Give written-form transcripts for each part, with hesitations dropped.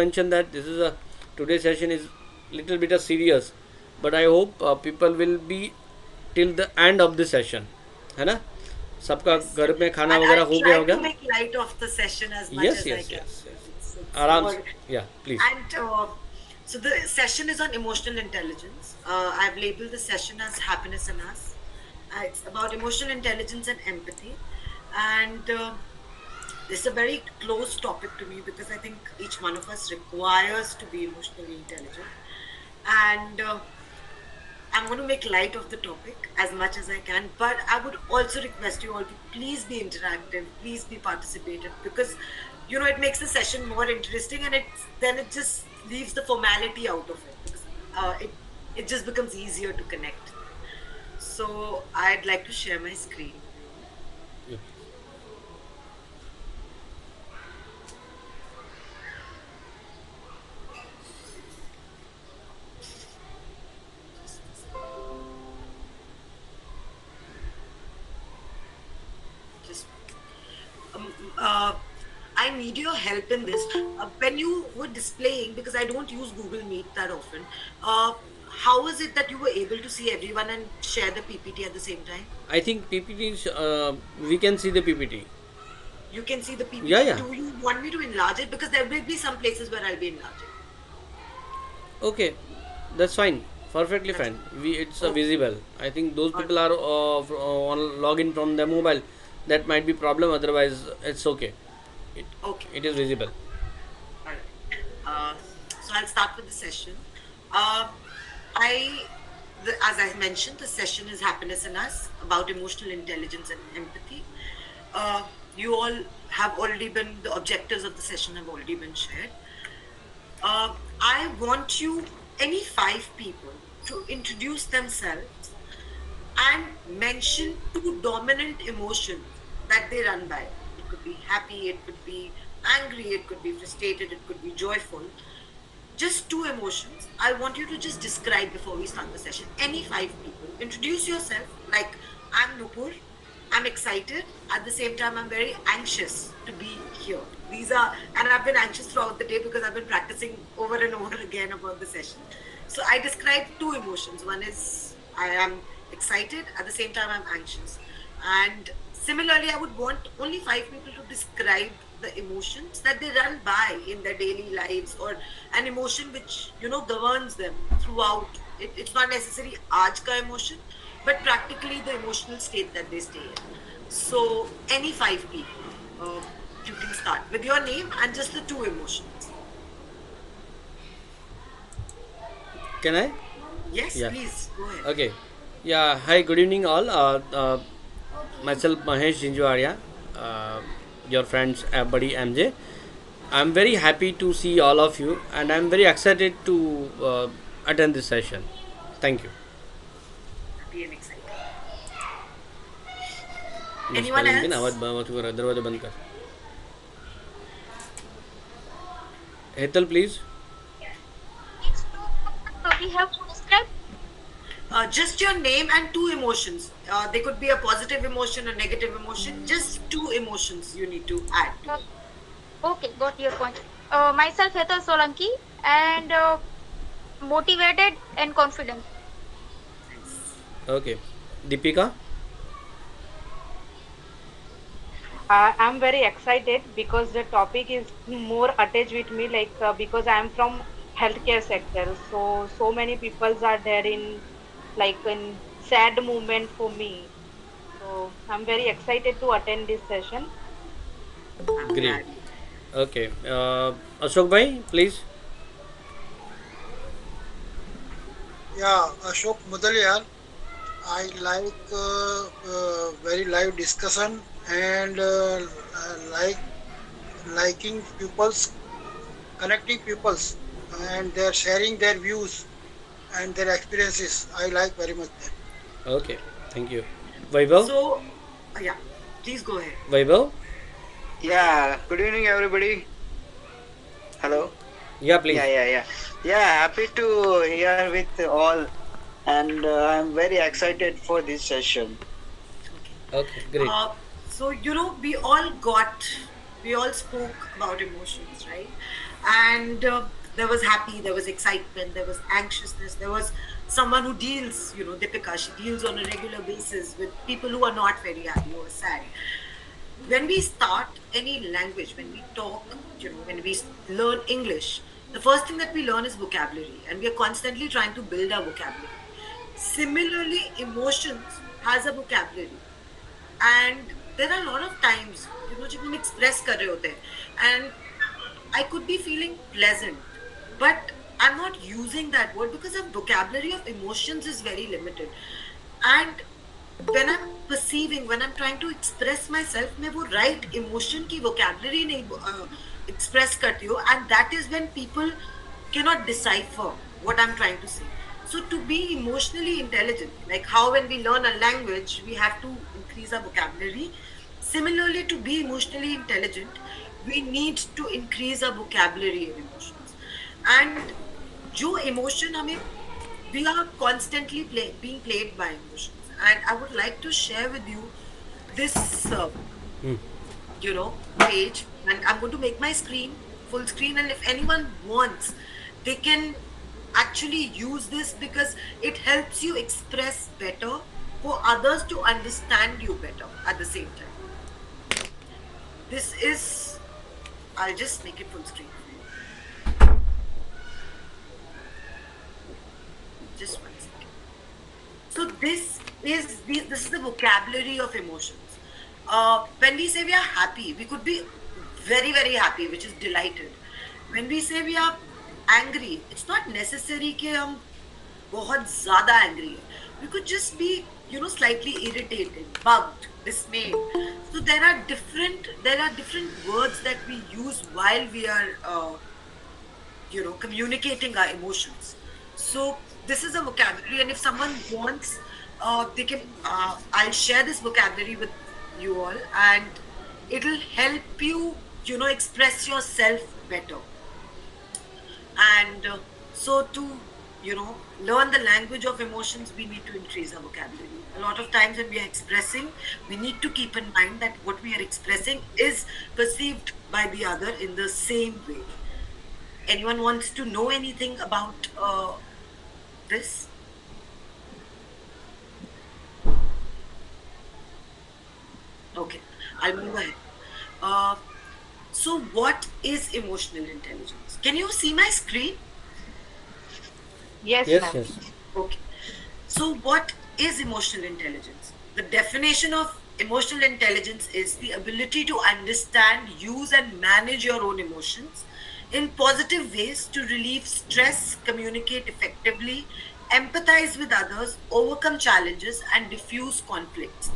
mention that this is a today's session is little bit of serious, but I hope people will be till the end of the session, है ना? सबका Yes, घर में खाना and वगैरह I'll हो गया try to होगा? make light of the session as much Yes, as I yes, can yes, because yes. it's आराम more. से, yeah, please. And so the session is on emotional intelligence. I've labeled the session as happiness in us. It's about emotional intelligence and empathy, and this is a very close topic to me because I think each one of us requires to be emotionally intelligent, and I'm going to make light of the topic as much as I can, but I would also request you all to please be interactive, please be participative, because it makes the session more interesting, and it just leaves the formality out of it because it just becomes easier to connect. So I'd like to share my screen. Yeah. Just um, uh, I need your help in this. When you were displaying, because I don't use Google Meet that often, how is it that you were able to see everyone and share the PPT at the same time? I think PPT we can see the PPT. You can see the Yeah, PPT. yeah. Do you want me to enlarge it? Because there will be some places where I'll be enlarging. Okay, that's fine. Perfectly That's fine. It's okay. visible. I think those All people right. are on login from their mobile. That might be problem. Otherwise, it's okay. It Okay. it is visible. All right. So I'll start with the session. Uh, as I mentioned, the session is Happiness in Us about emotional intelligence and empathy. You all have already been, the objectives of the session have already been shared. I want you, any five people, to introduce themselves and mention two dominant emotions that they run by. It could be happy, it could be angry, it could be frustrated, it could be joyful. Just two emotions. I want you to just describe before we start the session. Any five people. Introduce yourself like, I'm Nupur. I'm excited. At the same time, I'm very anxious to be here. And I've been anxious throughout the day because I've been practicing over and over again about the session. So I described two emotions. One is I am excited. At the same time, I'm anxious. And similarly, I would want only five people to describe the emotions that they run by in their daily lives, or an emotion which governs them throughout. It's not necessarily aaj ka emotion, but practically the emotional state that they stay in. So any five people, you can start with your name and just the two emotions. Can I? Yes, Yeah. please go ahead. Okay. Yeah. Hi. Good evening, all. Myself Mahesh Jinjwaria, your friends buddy MJ. I'm very happy to see all of you, and I'm very excited to attend this session. Thank you. Happy and excited. नमस्कार Anyone Nitin else? आवाज कर दरवाजा बंद कर Hetal please So we have to describe. Just your name and two emotions. They could be a positive emotion, a negative emotion. Just two emotions you need to add to it. Okay, got your point. Myself, Hetal Solanki, and motivated and confident. Nice. Okay Deepika I'm very excited because the topic is more attached with me, like because I'm from healthcare sector. So many people are there in like in sad moment for me. So I'm very excited to attend this session. I'm great glad you did. Okay Ashok भाई please Yeah, Ashok Mudaliar. I like very live discussion and liking people's connecting people's and they're sharing their views and their experiences. I like very much that. Okay thank you Vaibhav So, yeah, please go ahead. Vaibhav Yeah, good evening, everybody. Hello. या Yeah, please yeah, yeah. Yeah, happy to here with all, and I'm very excited for this session. Okay. Okay great So, we all spoke about emotions, right? And there was happy, there was excitement, there was anxiousness, there was someone who deals, Deepika, she deals on a regular basis with people who are not very happy or sad. When we start any language, when we talk, when we learn English, the first thing that we learn is vocabulary, and we are constantly trying to build our vocabulary. Similarly, emotions has a vocabulary, and there are a lot of times, जब हम express कर रहे होते हैं, and I could be feeling pleasant, but I'm not using that word because the vocabulary of emotions is very limited. And when I'm perceiving, when I'm trying to express myself, मैं वो right emotion की vocabulary नहीं express करती हूँ, and that is when people cannot decipher what I'm trying to say. So to be emotionally intelligent, like how when we learn a language, we have to increase our vocabulary. Similarly, to be emotionally intelligent, we need to increase our vocabulary of emotions. And जो emotion हमें, we are constantly being played by emotions. And I would like to share with you this, page, and I'm going to make my screen full screen. And if anyone wants, they can actually use this because it helps you express better for others to understand you better at the same time. This is, I'll just make it full screen for you. Just one second. So this is the vocabulary of emotions. When we say we are happy, we could be very very happy, which is delighted. When we say we are angry, it's not necessary कि हम बहुत ज़्यादा angry है. We could just be, slightly irritated, bugged, dismayed. So there are different words that we use while we are communicating our emotions. So this is a vocabulary, and if someone wants, they can, I'll share this vocabulary with you all, and it'll help you, express yourself better. And so to, learn the language of emotions, we need to increase our vocabulary. A lot of times when we are expressing, we need to keep in mind that what we are expressing is perceived by the other in the same way. Anyone wants to know anything about this? Okay, I'll move ahead. Uh, so, what is emotional intelligence? Can you see my screen? Yes, Yes, ma'am. yes. Okay. So, what is emotional intelligence? The definition of emotional intelligence is the ability to understand, use, and manage your own emotions in positive ways to relieve stress, communicate effectively, empathize with others, overcome challenges, and diffuse conflicts.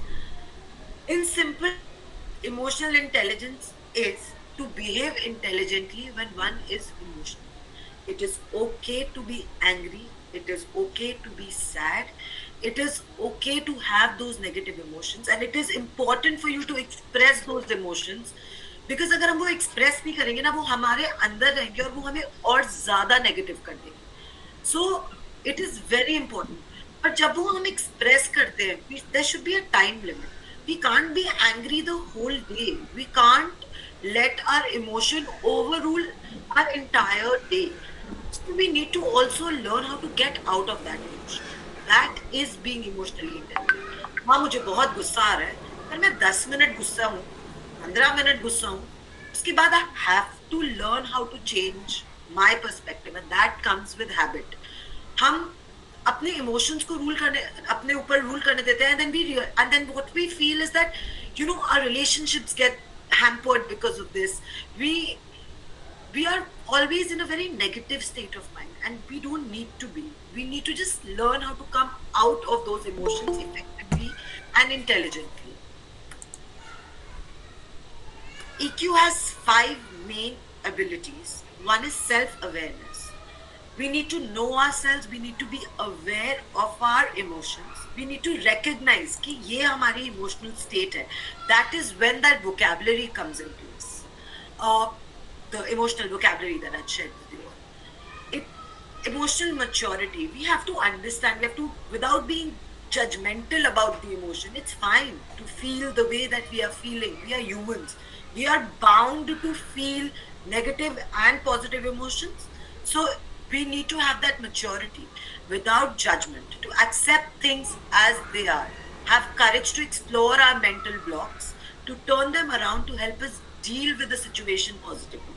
In simple terms, emotional intelligence is to behave intelligently when one is emotional. It is okay to be angry. It is okay to be sad. It is okay to have those negative emotions, and it is important for you to express those emotions, because अगर हम वो express नहीं करेंगे ना, वो हमारे अंदर रहेंगे और वो हमें और ज़्यादा negative कर देंगे. So it is very important. But जब वो हम express करते हैं, there should be a time limit. We can't be angry the whole day. We can't let our emotion overrule our entire day. So we need to also learn how to get out of that emotion. That is being emotionally intelligent. हाँ, मुझे बहुत गुस्सा आ रहा है, पर मैं 10 minute गुस्सा हूँ, 15 मिनट गुस्सा हूँ. उसके बाद I have to learn how to change my perspective, and that comes with habit. हम अपने इमोशंस को रूल करने, अपने ऊपर रूल करने देते हैं, and then what we feel is that, our relationships get hampered because of this. We are always in a very negative state of mind, and we don't need to be. We need to just learn how to come out of those emotions effectively and intelligently. EQ has 5 main abilities. One is self-awareness. We need to know ourselves. We need to be aware of our emotions. We need to recognize कि ये हमारी emotional state है. That is when that vocabulary comes in place. The emotional vocabulary that I shared with you. It, emotional maturity. We have to understand. We have to, without being judgmental about the emotion. It's fine to feel the way that we are feeling. We are humans. We are bound to feel negative and positive emotions. So we need to have that maturity without judgment to accept things as they are, have courage to explore our mental blocks, to turn them around to help us deal with the situation positively.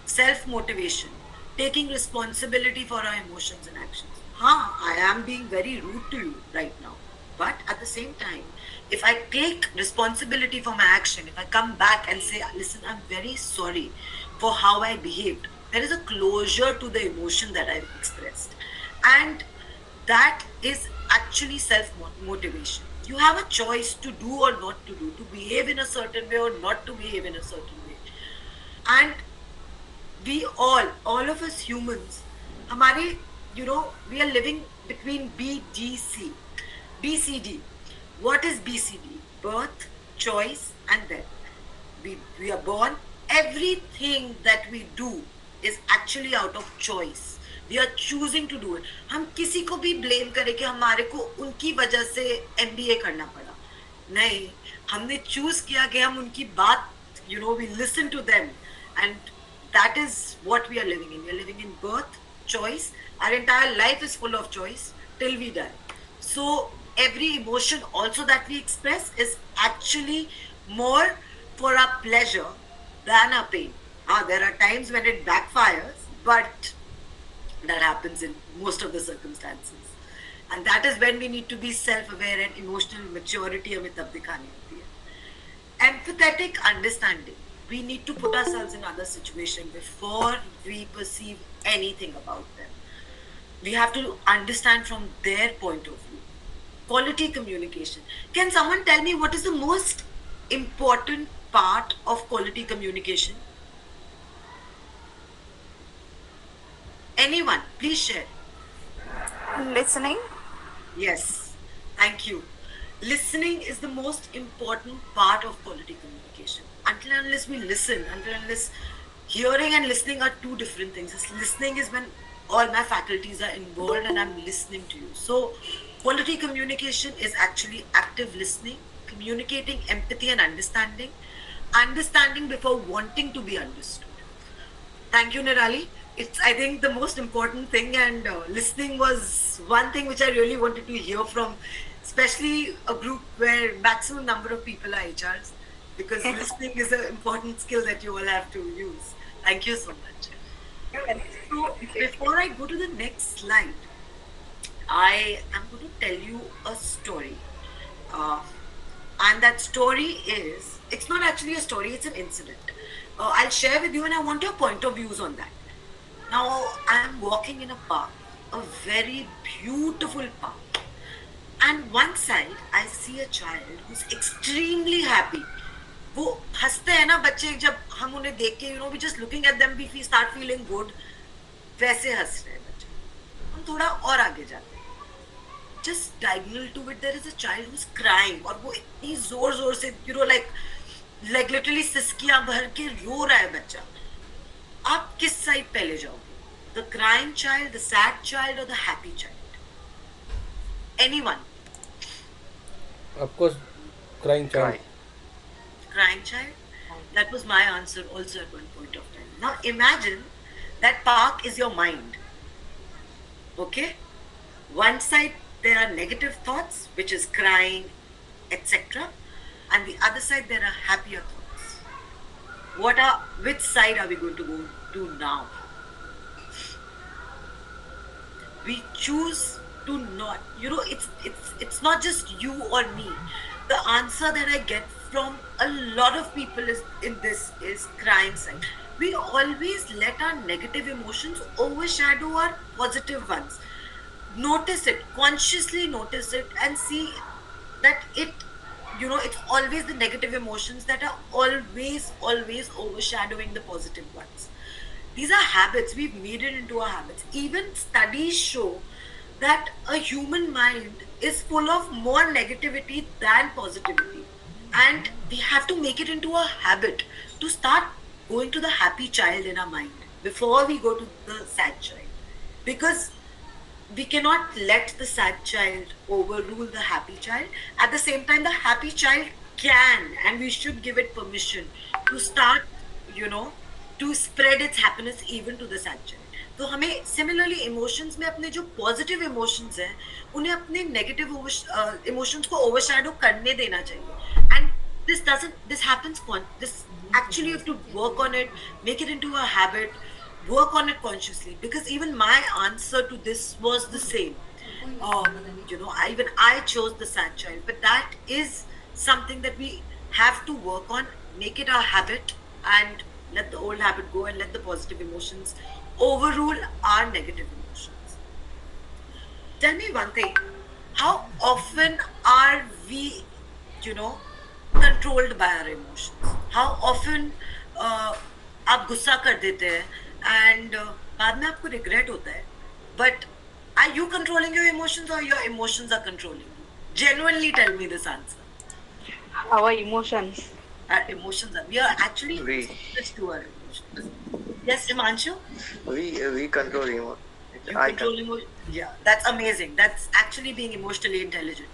Self motivation, taking responsibility for our emotions and actions. I am being very rude to you right now. But at the same time, if I take responsibility for my action, if I come back and say, listen, I'm very sorry for how I behaved, there is a closure to the emotion that I've expressed. And that is actually self motivation. You have a choice to do or not to do, to behave in a certain way or not to behave in a certain way. And we all of us humans, हमारे, we are living between BDC, BCD. What is BCD? Birth, choice, and death. We are born. Everything that we do is actually out of choice. We are choosing to do it. हम किसी को भी blame करें कि हमारे को उनकी वजह से MBA करना पड़ा, नहीं, हमने choose किया कि हम उनकी बात, we listen to them, and that is what we are living in. We are living in birth, choice. Our entire life is full of choice till we die. So every emotion also that we express is actually more for our pleasure than our pain. There are times when it backfires, but that happens in most of the circumstances. And that is when we need to be self-aware, and emotional maturity हमें तब दिखानी होती है. Empathetic understanding. We need to put ourselves in other situation before we perceive anything about them. We have to understand from their point of view. Quality communication. Can someone tell me what is the most important part of quality communication? Anyone, please share. Listening. Yes, thank you. Listening is the most important part of quality communication. Until and unless we listen, until and unless hearing and listening are two different things. Listening is when all my faculties are involved and I'm listening to you. So, quality communication is actually active listening, communicating empathy and understanding, understanding before wanting to be understood. Thank you, Nirali. It's, I think, the most important thing, and listening was one thing which I really wanted to hear from, especially a group where maximum number of people are HRs, because listening is an important skill that you all have to use. Thank you so much. So, before I go to the next slide, I am going to tell you a story. Uh, and that story is, it's not actually a story, it's an incident. I'll share with you, and I want your point of views on that. Now, I am walking in a park, a very beautiful park. And one side, I see a child who's extremely happy. वो हंसते हैं ना बच्चे, जब हम उन्हें देख के, we just looking at them, we start feeling good. वैसे हंस रहे हैं बच्चे. हम थोड़ा और आगे जाते हैं. Just diagonal to it, there is a child who's crying, और वो इतनी जोर जोर से, like literally सिसकियां भर के रो रहा है बच्चा. आप किस साइड पहले जाओगे? The crying child, the sad child, or the happy child? Anyone? Of course, crying child. Crying child? That was my answer also at one point of time. Now imagine that park is your mind. Okay? One side there are negative thoughts, which is crying, etc. And the other side there are happier thoughts. Which side are we going to go to now? We choose to not, it's not just you or me. The answer that I get from a lot of people is crying side. We always let our negative emotions overshadow our positive ones. Notice it, consciously notice it, and see that it's always the negative emotions that are always overshadowing the positive ones. These are habits. We've made it into our habits. Even studies show that a human mind is full of more negativity than positivity. And we have to make it into a habit to start going to the happy child in our mind before we go to the sad child. Because we cannot let the sad child overrule the happy child. At the same time, the happy child can and we should give it permission to start, you know, to spread its happiness even to the sad child. तो हमें similarly emotions में अपने जो positive emotions हैं उन्हें अपने negative emotions को overshadow करने देना चाहिए. And this happens this actually you have to work on it, make it into a habit, work on it consciously, because even my answer to this was the same. uh, even I chose the sad child, but that is something that we have to work on, make it our habit, and let the old habit go and let the positive emotions overrule our negative emotions. Tell me one thing, how often are we, you know, controlled by our emotions? How often आप गुस्सा कर देते हैं and बाद में आपको regret होता है, but are you controlling your emotions or your emotions are controlling you? Genuinely tell me this answer. Our emotions. Our emotions are, we are actually We slaves to our emotions. Yes, Himanshu? we control emo. You I control emotion. Yeah, that's amazing. That's actually being emotionally intelligent.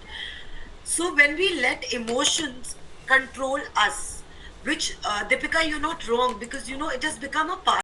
So when we let emotions control us, which Deepika, you're not wrong, because it has become a part